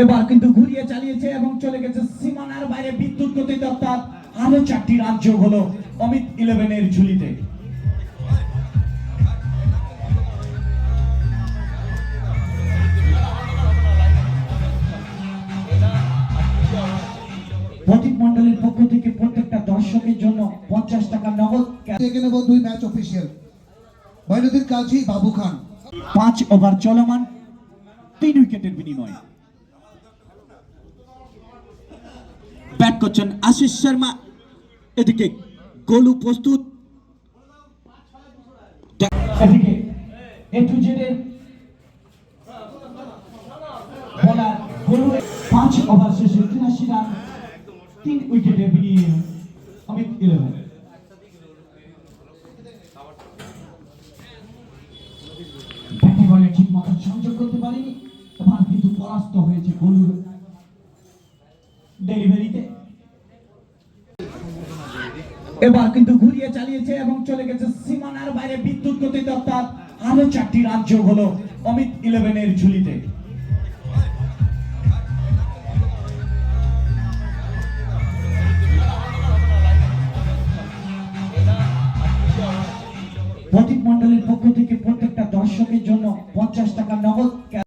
এবার কিন্তু ঘুরিয়ে চালিয়েছে এবং চলে গেছে সীমানার বাইরে বিদ্যুৎ গতিতে, অর্থাৎ আরো 4টি রাজ্য হলো অমিত 11-এর ঝুলিতে। প্রতীক মন্ডলের পক্ষ থেকে প্রত্যেকটা দর্শকের জন্য 50 টাকা নগদ। এখানে 2 ম্যাচ অফিসিয়াল মঈনুদ্দিন কাজী, বাবু খান। 5 ওভার চলমান, 3 উইকেটের বিনিময়ে ব্যাট করছেন আশিস শর্মা। এদিকে গোলু প্রস্তুত, এদিকে এ টু জেড এর বোলার গোলু। 5 ওভার শেষে 83 রান, 3 উইকেটের বিনিময়ে অমিত 11। ব্যাটে বলে ঠিক মতো সংযোগ করতে পারেনি, এবার কিন্তু পরাস্ত হয়েছে গোলুর ডেলিভারিতে। এবার কিন্তু ঘুরিয়ে চালিয়েছে এবং চলে গেছে সীমানার বাইরে বিদ্যুৎ গতিতে, অর্থাৎ আরো 4টি রাজ্য হলো অমিত 11-এর ঝুলিতে।